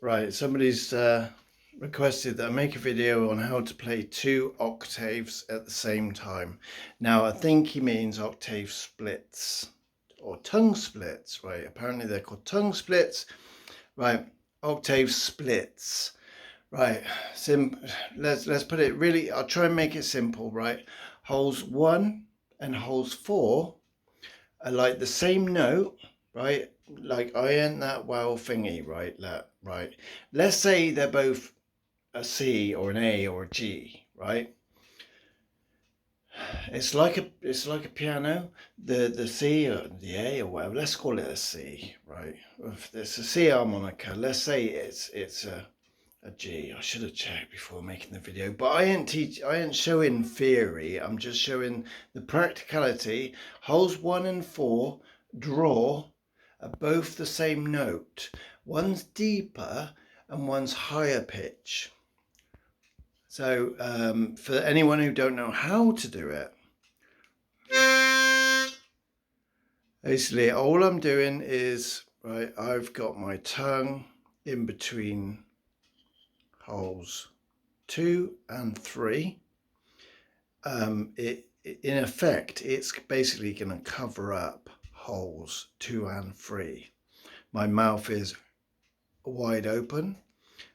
Right, somebody's requested that I make a video on how to play 2 octaves at the same time. Now, I think he means octave splits or tongue splits, right? Apparently they're called tongue splits, right? Octave splits, right? Let's put it really. I'll try and make it simple, right? Holes 1 and holes 4 are like the same note, right? Like I ain't that well thingy, right? Right. Let's say they're both a C or an A or a G, right? It's like a piano. The C or the A or whatever. Let's call it a C, right? If it's a C harmonica, let's say it's a G. I should have checked before making the video, but I ain't showing theory. I'm just showing the practicality. Holes 1 and 4 draw are both the same note. One's deeper and one's higher pitch. So for anyone who don't know how to do it, basically all I'm doing is, right, I've got my tongue in between holes 2 and 3. In effect, it's basically going to cover up holes 2 and 3. My mouth is wide open,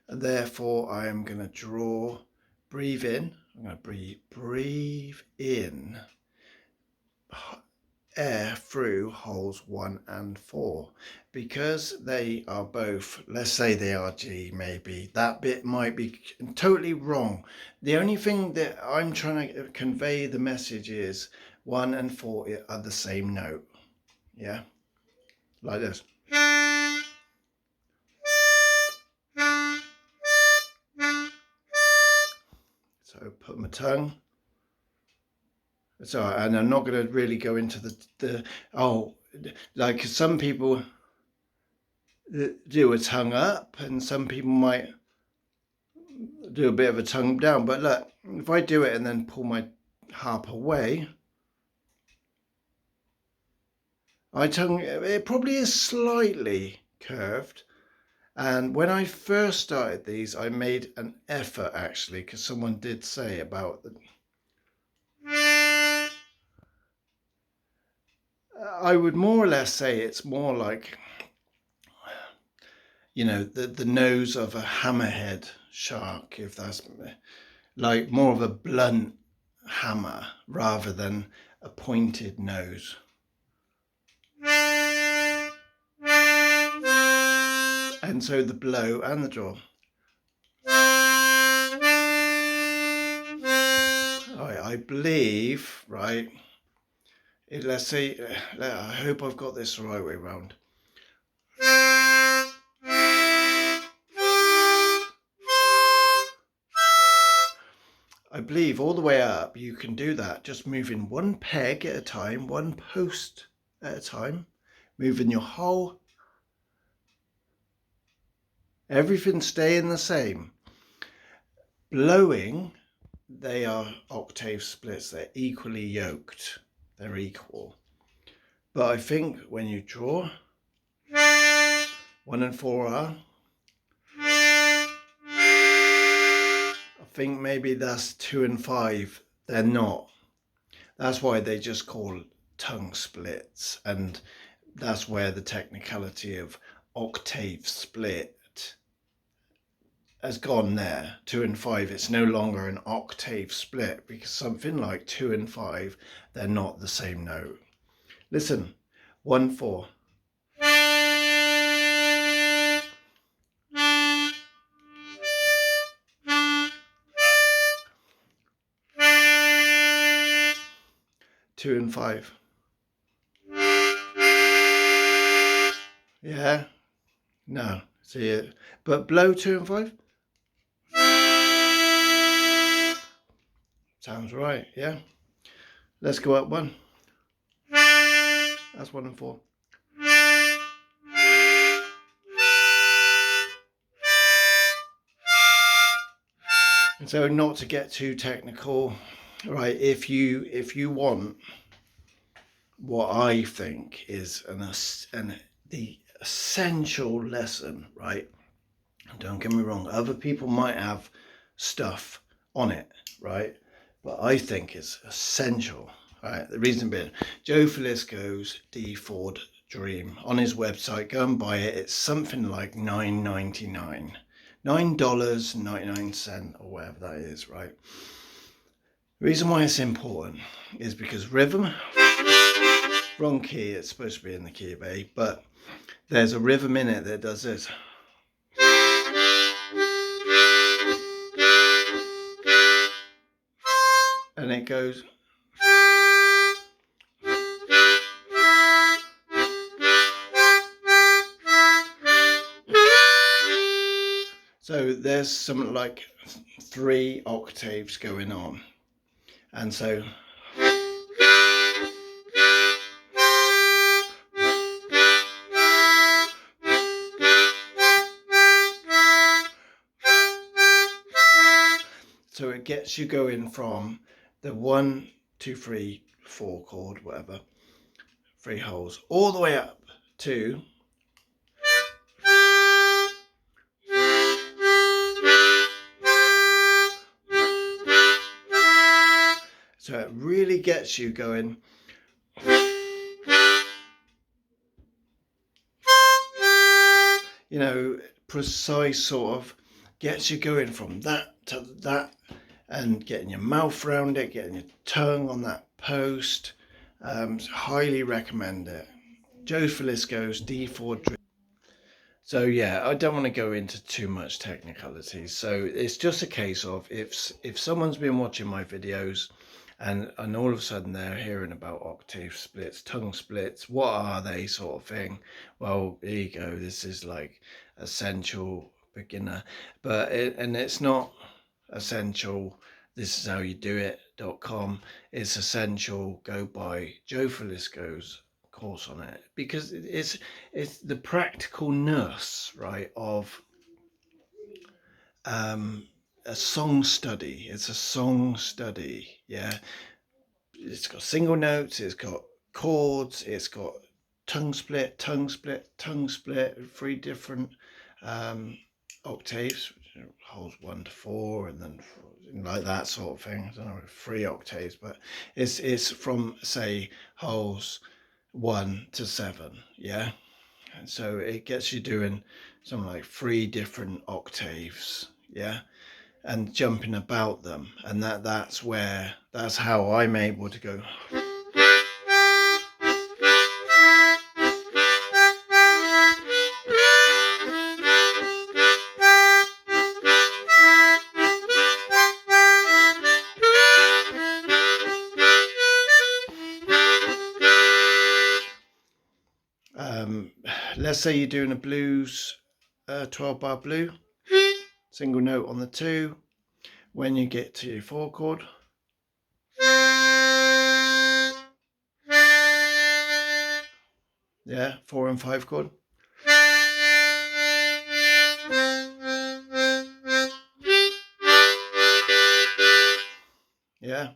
and therefore I am going to breathe in. I'm going to breathe in air through holes 1 and 4. Because they are both, let's say they are G, maybe that bit might be totally wrong. The only thing that I'm trying to convey the message is 1 and 4 are the same note. Yeah, like this. So put my tongue. So, and I'm not going to really go into like some people do a tongue up and some people might do a bit of a tongue down. But look, if I do it and then pull my harp away, it probably is slightly curved. And when I first started these, I made an effort actually, because someone did say about the I would more or less say it's more like, you know, the nose of a hammerhead shark, if that's like more of a blunt hammer rather than a pointed nose. And so the blow and the draw. I believe, right, let's see, I hope I've got this the right way around. I believe all the way up you can do that, just moving one peg at a time, one post at a time, moving your whole, everything staying the same. Blowing, they are octave splits, they're equally yoked, they're equal. But I think when you draw, 1 and 4 are, I think maybe that's 2 and 5, they're not. That's why they just call tongue splits, and that's where the technicality of octave split has gone there. 2 and 5, it's no longer an octave split, because something like 2 and 5, they're not the same note. Listen, 1, 4. 2 and 5. Yeah, no, see it, but blow 2 and 5. Sounds right, yeah. Let's go up 1. That's 1 and 4. And so, not to get too technical, right? If you want what I think is the essential lesson, right, Don't get me wrong, other people might have stuff on it, right? But I think it's essential, right? The reason being, Joe Filisko's D Ford Dream on his website, go and buy it. It's something like $9.99, $9.99 or whatever that is, right? The reason why it's important is because rhythm, wrong key, it's supposed to be in the key of A, but there's a rhythm in it that does this. And it goes. So there's something like 3 octaves going on. And so it gets you going from the 1, 2, 3, 4 chord, whatever, 3 holes, all the way up to so it really gets you going. You know, precise sort of gets you going from that to that, and getting your mouth around it, getting your tongue on that post. Highly recommend it. Joe Filisko's D Ford Dream. So yeah, I don't want to go into too much technicalities. So it's just a case of if someone's been watching my videos and all of a sudden they're hearing about octave splits, tongue splits, what are they, sort of thing. Well, here you go. This is like essential beginner, but it's not essential. This is how you do it.com. It's essential. Go buy Joe Filisko's course on it, because it's the practical nurse, right, of a song study. It's a song study. Yeah, it's got single notes, it's got chords, it's got tongue split, 3 different octaves, holes 1 to 4, and then like that sort of thing. I don't know, 3 octaves, but it's from, say, holes 1 to 7, yeah. And so it gets you doing something like 3 different octaves, yeah, and jumping about them, and that's how I'm able to go. Let's say you're doing a blues, 12-bar blue, single note on the 2. When you get to your 4 chord, yeah, 4 and 5 chord, yeah,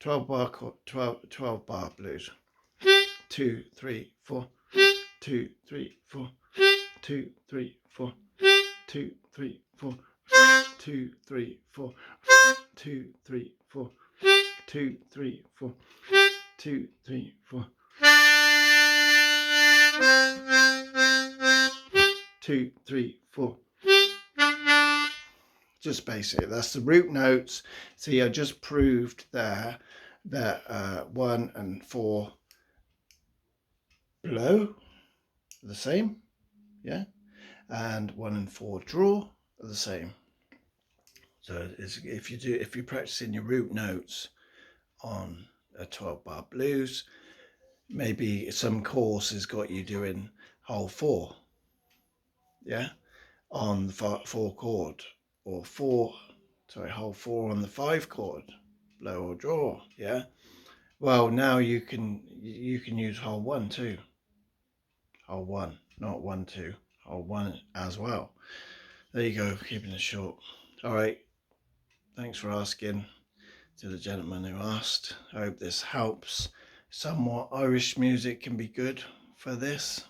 12-bar chord, 12-bar blues, 2, 3, 4, 2, 3, 4, 2, 3, 4, 2, 3, 4, 2, 3, 4, 2, 3, 4, 2, 3, 4, 2, 3, 4, 2, 3, 4. Just basic. That's the root notes. See, I just proved there that 1 and 4 blow are the same, yeah, and 1 and 4 draw are the same. So if you're practicing your root notes on a 12-bar blues, maybe some course has got you doing hole 4, yeah, on the 4 chord, or hole 4 on the 5 chord, blow or draw, yeah. Well, now you can use hole 1 too. Hole 1, not 1, 2, hole 1 as well. There you go, keeping it short. All right, thanks for asking to the gentleman who asked. I hope this helps. Somewhat Irish music can be good for this.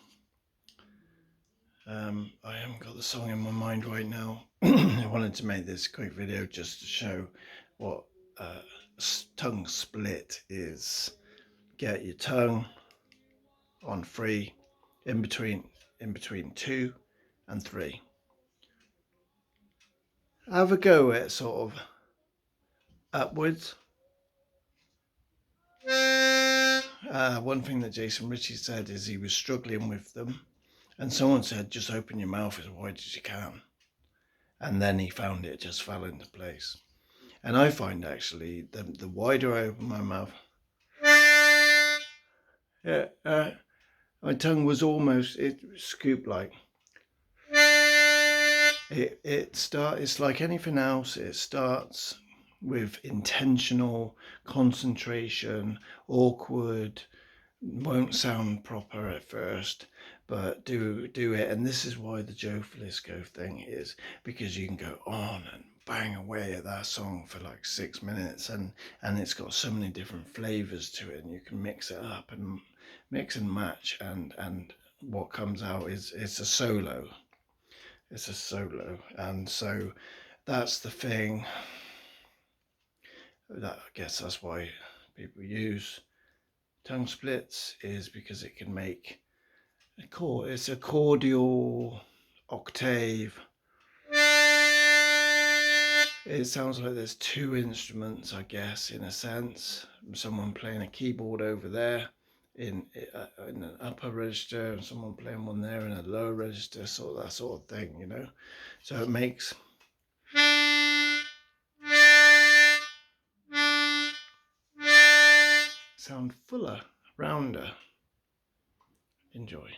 I haven't got the song in my mind right now. I wanted to make this quick video just to show what tongue split is. Get your tongue on 3 in between 2 and 3. Have a go at sort of upwards. One thing that Jason Ritchie said is he was struggling with them, and someone said just open your mouth as wide as you can, and then he found it just fell into place. And I find actually the wider I open my mouth, my tongue was almost scoop like. It's like anything else. It starts with intentional concentration, awkward, won't sound proper at first, but do it. And this is why the Joe Flisco thing is, because you can go on and bang away at that song for like 6 minutes, and it's got so many different flavors to it, and you can mix it up and mix and match, and what comes out is it's a solo. It's a solo, and so that's the thing. That, I guess that's why people use tongue splits, is because it can make a chord. It's a cordial octave. It sounds like there's 2 instruments, I guess, in a sense. Someone playing a keyboard over there in an upper register, and someone playing one there in a lower register, sort of that sort of thing, you know. So it makes sound fuller, rounder. Enjoy.